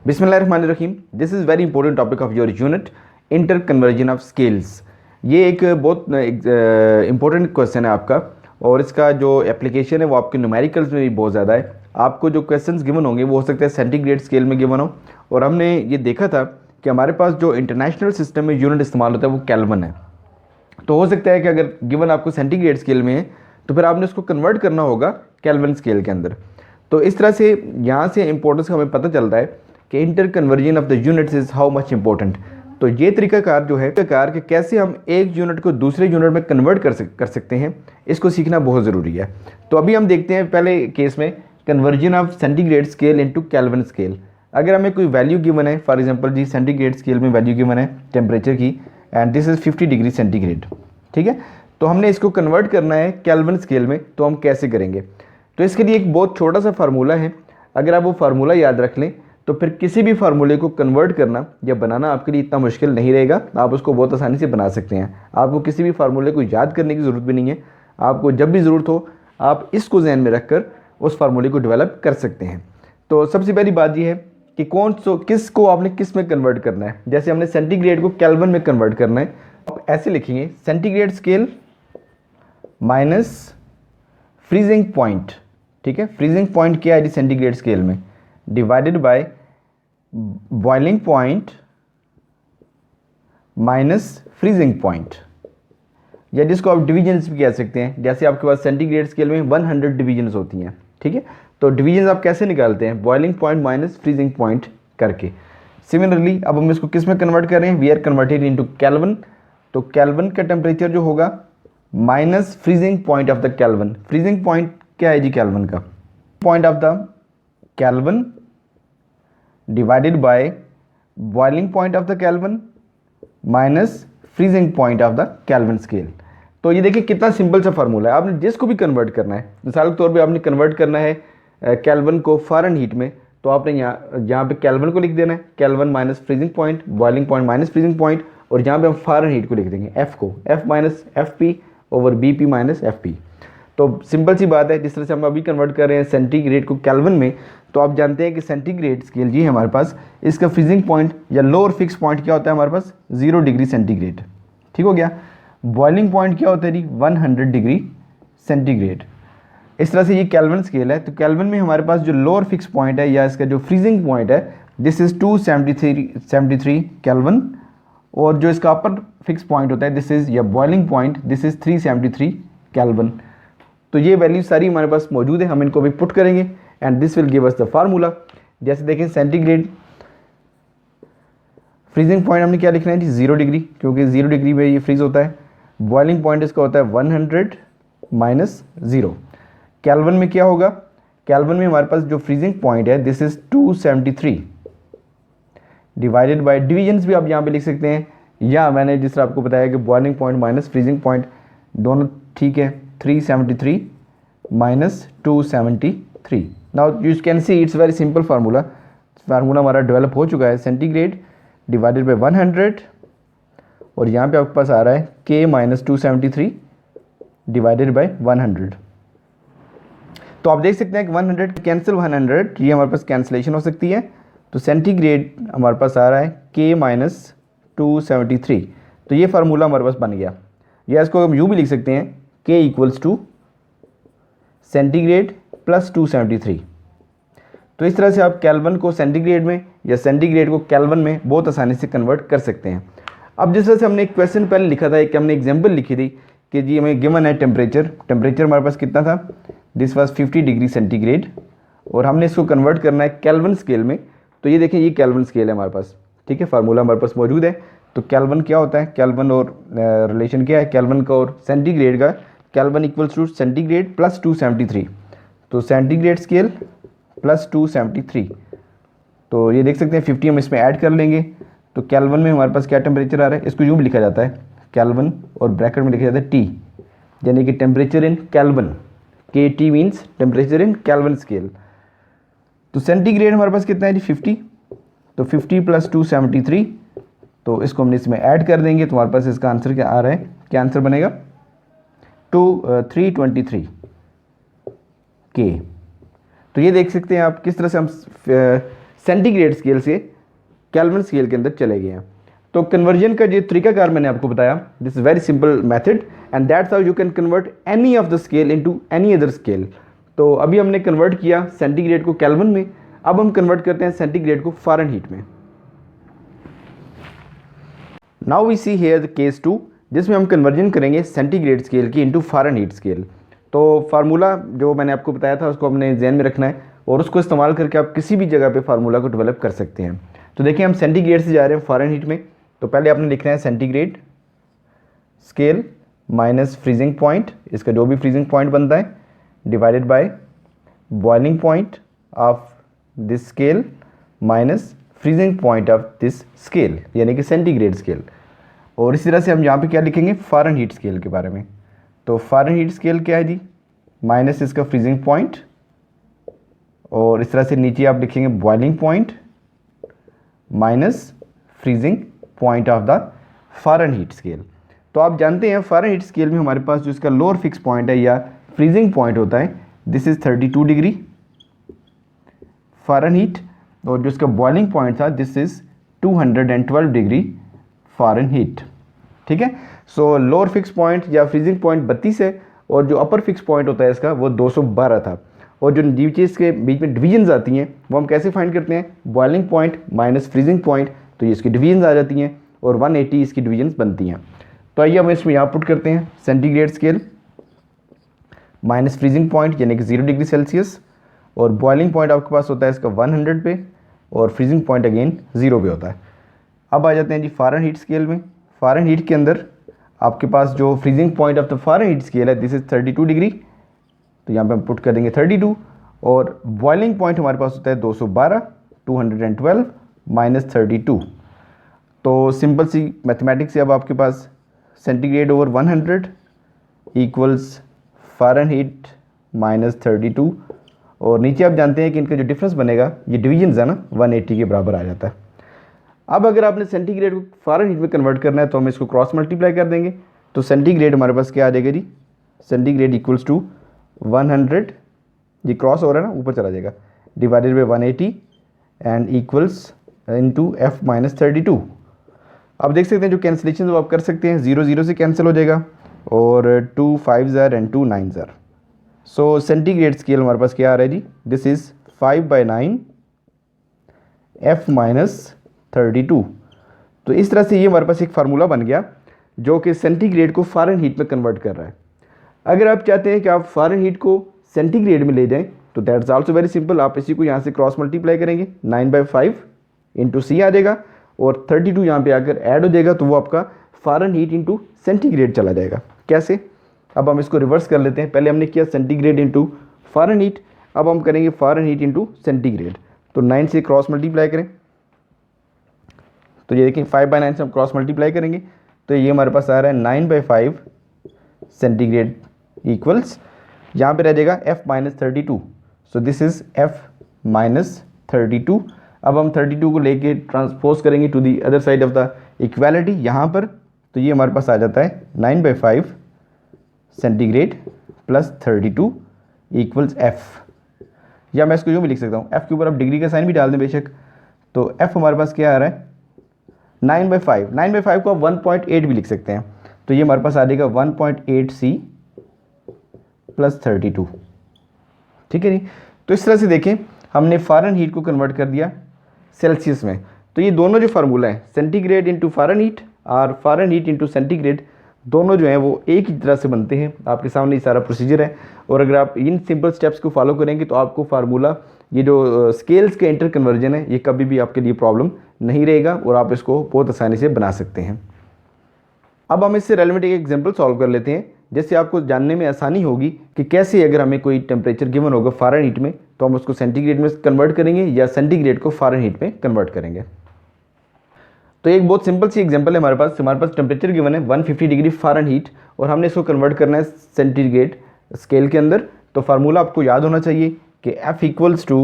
बिस्मिल्लाहिर्रहमानिर्रहीम। This is very important topic of your unit, inter conversion of scales. ये एक बहुत इंपॉर्टेंट क्वेश्चन है आपका, और इसका जो एप्लीकेशन है वो आपके न्यूमेरिकल्स में भी बहुत ज़्यादा है। आपको जो क्वेश्चंस गिवन होंगे वो हो सकता है सेंटीग्रेड स्केल में गिवन हो, और हमने ये देखा था कि हमारे पास जो इंटरनेशनल सिस्टम में यूनिट इस्तेमाल होता है वो केल्विन है। तो हो सकता है कि अगर गिवन आपको सेंटीग्रेड स्केल में है तो फिर आपने उसको कन्वर्ट करना होगा केल्विन स्केल के अंदर। तो इस तरह से यहाँ से इंपॉर्टेंस हमें पता चलता है कि inter conversion of the units is how much important. तो ये तरीकाकार जो है तरीकाकार कि कैसे हम एक यूनिट को दूसरे यूनिट में कन्वर्ट कर सकते हैं, इसको सीखना बहुत ज़रूरी है। तो अभी हम देखते हैं पहले केस में conversion of centigrade scale into kelvin scale. अगर हमें कोई वैल्यू गिवन है, फॉर एग्जांपल जी सेंटीग्रेड स्केल में वैल्यू गिवन है टेम्परेचर की, and this is 50 degree centigrade, ठीक है। तो हमने इसको कन्वर्ट करना है केल्विन स्केल में, तो हम कैसे करेंगे? तो इसके लिए एक बहुत छोटा सा फार्मूला है। अगर आप वो फार्मूला याद रख लें तो फिर किसी भी फार्मूले को कन्वर्ट करना या बनाना आपके लिए इतना मुश्किल नहीं रहेगा। आप उसको बहुत आसानी से बना सकते हैं। आपको किसी भी फार्मूले को याद करने की ज़रूरत भी नहीं है। आपको जब भी ज़रूरत हो आप इसको ज़हन में रखकर उस फार्मूले को डेवलप कर सकते हैं। तो सबसे पहली बात यह है कि किस को आपने किस में कन्वर्ट करना है। जैसे हमने सेंटीग्रेड को केल्विन में कन्वर्ट करना है, आप ऐसे लिखेंगे centigrade scale minus freezing point, ठीक है। फ्रीजिंग पॉइंट क्या है जी सेंटीग्रेड स्केल में, divided by boiling point minus freezing point, या जिसको आप डिवीजन्स भी कह सकते हैं। जैसे आपके पास सेंटीग्रेड स्केल में 100 डिवीजन्स होती हैं, ठीक है। तो डिवीजन्स आप कैसे निकालते हैं? Boiling point minus freezing point करके। सिमिलरली अब हम इसको किस में कन्वर्ट कर रहे हैं? We are converted into Kelvin. तो केल्विन का टेम्परेचर जो होगा minus freezing point of the Kelvin. Freezing point क्या है जी केल्विन का? Point of the Kelvin divided by boiling point of the Kelvin minus freezing point of the Kelvin scale. तो ये देखिए कितना सिंपल सा फार्मूला है। आपने जिसको भी कन्वर्ट करना है, मिसाल के तौर पे आपने कन्वर्ट करना है केल्विन को फ़ारेनहीट में, तो आपने यहाँ पे केल्विन को लिख देना है kelvin minus freezing point, boiling point minus freezing point, और यहाँ पे हम फ़ारेनहीट को लिख देंगे एफ को, F minus F P over B P minus F P. तो सिंपल सी बात है। जिस तरह से हम अभी कन्वर्ट कर रहे हैं सेंटीग्रेड को केल्विन में, तो आप जानते हैं कि सेंटीग्रेड स्केल जी हमारे पास, इसका फ्रीजिंग पॉइंट या लोअर फिक्स पॉइंट क्या होता है हमारे पास? 0 डिग्री सेंटीग्रेड, ठीक हो गया। बॉइलिंग पॉइंट क्या होता है जी? 100 डिग्री सेंटीग्रेड। इस तरह से ये केल्विन स्केल है। तो केल्विन में हमारे पास जो लोअर फिक्स पॉइंट है या इसका जो फ्रीजिंग पॉइंट है, दिस इज़ 273 केल्विन, और जो इसका अपर फिक्स पॉइंट होता है दिस इज़ या boiling point, this is 373 kelvin. तो ये वैल्यू सारी हमारे पास मौजूद है, हम इनको भी पुट करेंगे and this will give us the formula. जैसे देखें सेंटीग्रेड फ्रीजिंग पॉइंट हमने क्या लिखना है जी? 0 डिग्री, क्योंकि 0 डिग्री में ये फ्रीज होता है। बॉइलिंग पॉइंट इसका होता है 100 माइनस 0। केल्विन में क्या होगा? केल्विन में हमारे पास जो फ्रीजिंग पॉइंट है this is 273 divided by, divisions भी आप यहाँ पे लिख सकते हैं, या मैंने जिस तरह आपको बताया कि boiling point minus freezing point दोनों ठीक है, 373 minus 273। Now you can see it's very simple formula. Formula हमारा डेवलप हो चुका है, सेंटीग्रेड डिवाइडेड बाय 100, और यहाँ पे आपके पास आ रहा है k माइनस 273 डिवाइडेड बाय 100। तो आप देख सकते हैं कि 100 कैंसिल 100, ये हमारे पास कैंसिलेशन हो सकती है। तो सेंटीग्रेड हमारे पास आ रहा है k माइनस 273। तो ये फार्मूला हमारे पास बन गया, या इसको हम यूँ भी लिख सकते हैं k equals to centigrade plus 273। तो इस तरह से आप केल्विन को सेंटीग्रेड में या सेंटीग्रेड को केल्विन में बहुत आसानी से कन्वर्ट कर सकते हैं। अब जिस तरह से हमने एक क्वेश्चन पहले लिखा था, एक हमने एग्जांपल लिखी थी कि जी हमें गिवन है टेम्परेचर हमारे पास कितना था? दिस वाज 50 डिग्री सेंटीग्रेड, और हमने इसको कन्वर्ट करना है केल्विन स्केल में। तो ये देखें ये केल्विन स्केल है हमारे पास, ठीक है। फार्मूला हमारे पास मौजूद है। तो केल्विन क्या होता है? केल्विन और रिलेशन क्या है केल्विन का और सेंटीग्रेड का? Kelvin equals to centigrade plus 273। तो सेंटीग्रेड स्केल प्लस 273, तो ये देख सकते हैं 50 हम इसमें ऐड कर लेंगे। तो केल्विन में हमारे पास क्या टेम्परेचर आ रहा है? इसको यूँ भी लिखा जाता है केल्विन और ब्रैकेट में लिखा जाता है T, यानी कि temperature in kelvin. KT means temperature in kelvin scale. तो सेंटीग्रेड हमारे पास कितना है जी? 50। तो 50 प्लस 273, तो इसको हमने इसमें ऐड कर देंगे। तो हमारे पास इसका आंसर क्या आ रहा है? क्या आंसर बनेगा? 323 K। तो ये देख सकते हैं आप किस तरह से हम सेंटीग्रेड स्केल से केल्विन स्केल के अंदर चले गए हैं। तो कन्वर्जन का जो तरीकाकार मैंने आपको बताया, this is very simple method and that's how you can convert any of the scale into any other scale. तो अभी हमने कन्वर्ट किया सेंटीग्रेड को केल्विन में, अब हम कन्वर्ट करते हैं सेंटीग्रेड को फ़ारेनहीट में। Now we see here the case 2, जिसमें हम कन्वर्जन करेंगे सेंटीग्रेड स्केल की इनटू फ़ारेनहीट स्केल। तो फार्मूला जो मैंने आपको बताया था उसको अपने ज़हन में रखना है और उसको इस्तेमाल करके आप किसी भी जगह पे फार्मूला को डेवलप कर सकते हैं। तो देखिए हम सेंटीग्रेड से जा रहे हैं फ़ारेनहीट में, तो पहले आपने लिखना है centigrade scale minus freezing point, इसका जो भी फ्रीजिंग पॉइंट बनता है, divided by boiling point of this scale minus freezing point of this scale, यानी कि सेंटीग्रेड स्केल। और इसी तरह से हम यहाँ पे क्या लिखेंगे, फ़ारेनहीट स्केल के बारे में। तो फ़ारेनहीट स्केल क्या है जी, माइनस इसका फ्रीजिंग पॉइंट, और इस तरह से नीचे आप लिखेंगे boiling point minus freezing point of the Fahrenheit scale. तो आप जानते हैं फ़ारेनहीट स्केल में हमारे पास जो इसका लोअर फिक्स पॉइंट है या फ्रीजिंग पॉइंट होता है, दिस इज़ 32 डिग्री फ़ारेनहीट, और जो इसका बॉइलिंग पॉइंट था दिस इज़ 212 डिग्री फ़ारेनहीट। ठीक है, सो लोअर फिक्स पॉइंट या फ्रीजिंग पॉइंट 32 है और जो अपर फिक्स पॉइंट होता है इसका वो 212 था। और जो नीचे इसके बीच में डिवीजन्स आती हैं वो हम कैसे फाइंड करते हैं, boiling point minus freezing point, तो ये इसकी डिवीजन्स आ जाती हैं और 180 इसकी डिवीजन्स बनती हैं। तो आइए हम इसमें यहाँ पुट करते हैं centigrade scale minus freezing point यानी कि 0 डिग्री सेल्सियस, और बॉइलिंग पॉइंट आपके पास होता है इसका 100 पे, और फ्रीजिंग पॉइंट अगेन 0 पे होता है। अब आ जाते हैं जी फ़ारेनहीट स्केल में। फ़ारेनहीट के अंदर आपके पास जो freezing point of the Fahrenheit scale है दिस इज़ 32 डिग्री, तो यहाँ पे हम पुट कर देंगे 32, और बॉइलिंग पॉइंट हमारे पास होता है 212 माइनस 32। तो सिंपल सी मैथमेटिक्स से अब आपके पास centigrade over 100 equals fahrenheit minus 32, और नीचे आप जानते हैं कि इनका जो डिफरेंस बनेगा ये डिवीजन्स है ना 180 के बराबर आ जाता है। अब अगर आपने सेंटीग्रेड को फ़ारेनहीट में कन्वर्ट करना है तो हम इसको क्रॉस मल्टीप्लाई कर देंगे, तो सेंटीग्रेड हमारे पास क्या आ जाएगा जी, सेंटीग्रेड इक्वल्स टू 100, ये क्रॉस हो रहा है ना ऊपर चला जाएगा, divided by 180 and equals into f minus 32। अब देख सकते हैं जो कैंसिलेशन वो आप कर सकते हैं, 0 0 से कैंसिल हो जाएगा और 2 5 ज़ार एंड 2 9 ज़ार। सो सेंटीग्रेड स्केल हमारे पास क्या आ रहा है जी, दिस इज़ 5/9 f माइनस 32। तो इस तरह से ये हमारे पास एक फार्मूला बन गया जो कि सेंटीग्रेड को फ़ारेनहीट में कन्वर्ट कर रहा है। अगर आप चाहते हैं कि आप फ़ारेनहीट को सेंटीग्रेड में ले जाएं तो दैट्स आल्सो वेरी सिंपल, आप इसी को यहाँ से क्रॉस मल्टीप्लाई करेंगे, 9/5 इंटू सी आ जाएगा और 32 यहाँ पे आकर ऐड हो जाएगा, तो वो आपका फ़ारेनहीट इंटू सेंटीग्रेड चला जाएगा। कैसे, अब हम इसको रिवर्स कर लेते हैं। पहले हमने किया सेंटीग्रेड इंटू फ़ारेनहीट, अब हम करेंगे फ़ारेनहीट इंटू सेंटीग्रेड। तो 9 से क्रॉस मल्टीप्लाई करें, तो ये देखिए 5/9 से हम क्रॉस मल्टीप्लाई करेंगे तो ये हमारे पास आ रहा है 9/5 सेंटीग्रेड इक्वल्स, यहाँ पे रह जाएगा f minus 32। So this is f minus 32। अब हम 32 को लेके ट्रांसपोज करेंगे to the other side of the equality यहाँ पर, तो ये हमारे पास आ जाता है 9/5 सेंटीग्रेड प्लस 32 इक्वल्स f, या मैं इसको यूँ भी लिख सकता हूँ, f के ऊपर आप डिग्री का साइन भी डाल दें बेशक। तो f हमारे पास क्या आ रहा है 9/5 को आप 1.8 भी लिख सकते हैं, तो ये हमारे पास आ जाएगा 1.8 c प्लस 32। ठीक है जी, तो इस तरह से देखें हमने फ़ारेनहीट को कन्वर्ट कर दिया सेल्सियस में। तो ये दोनों जो फार्मूला है सेंटीग्रेड इंटू फ़ारेनहीट और फ़ारेनहीट इंटू सेंटीग्रेड, दोनों जो हैं वो एक ही तरह से बनते हैं। आपके सामने ये सारा प्रोसीजर है, और अगर आप इन सिंपल स्टेप्स को फॉलो करेंगे तो आपको फार्मूला, ये जो स्केल्स के इंटर कन्वर्जन है, ये कभी भी आपके लिए प्रॉब्लम नहीं रहेगा और आप इसको बहुत आसानी से बना सकते हैं। अब हम इससे रेलेवेंट एक एग्जांपल सॉल्व कर लेते हैं, जिससे आपको जानने में आसानी होगी कि कैसे अगर हमें कोई टेम्परेचर गिवन होगा फ़ारेनहीट में तो हम उसको सेंटीग्रेड में कन्वर्ट करेंगे या सेंटीग्रेड को फ़ारेनहीट में कन्वर्ट करेंगे। तो एक बहुत सिंपल सी एग्जांपल है हमारे पास टेम्परेचर गिवन है 150 डिग्री फ़ारेनहीट और हमने इसको कन्वर्ट करना है सेंटीग्रेड स्केल के अंदर। तो फार्मूला आपको याद होना चाहिए कि F equals to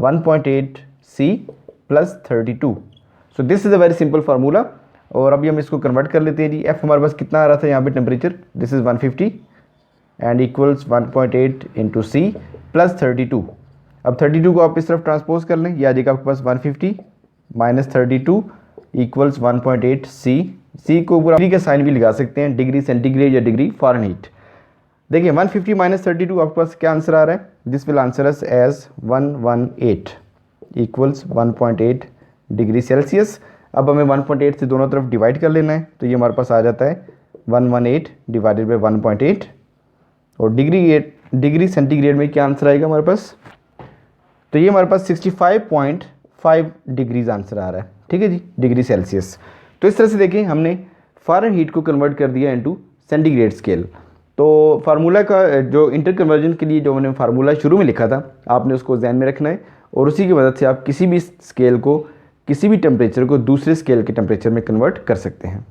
1.8 C plus 32। So this is a very simple formula, और अभी हम इसको कन्वर्ट कर लेते हैं जी। F हमारे पास कितना आ रहा था यहाँ पे temperature, this is 150 and equals 1.8 into C plus 32। अब 32 को आप इस तरफ ट्रांसपोज कर लें, ये आ जाएगा आपके पास 150 माइनस 32 इक्वल्स 1.8 सी को ऊपर डिग्री का साइन भी लगा सकते हैं, डिग्री सेंटीग्रेड या डिग्री फ़ारेनहीट। देखिए 150 माइनस 32 आपके पास क्या आंसर आ रहा है, this will answer us as 118 equals 1.8 degree Celsius. अब हमें 1.8 से दोनों तरफ डिवाइड कर लेना है, तो ये हमारे पास आ जाता है 118 डिवाइडेड बाई 1.8, और डिग्री सेंटीग्रेड में क्या आंसर आएगा हमारे पास, तो ये हमारे पास 65.5 डिग्रीज आंसर आ रहा है, ठीक है जी, डिग्री सेल्सियस। तो इस तरह से देखें हमने फ़ारेनहीट को कन्वर्ट कर दिया इनटू सेंटीग्रेड स्केल। तो फार्मूला का जो इंटर कन्वर्जन के लिए जो मैंने फार्मूला शुरू में लिखा था, आपने उसको ध्यान में रखना है, और उसी की मदद से आप किसी भी स्केल को, किसी भी टेम्परेचर को दूसरे स्केल के टेम्परेचर में कन्वर्ट कर सकते हैं।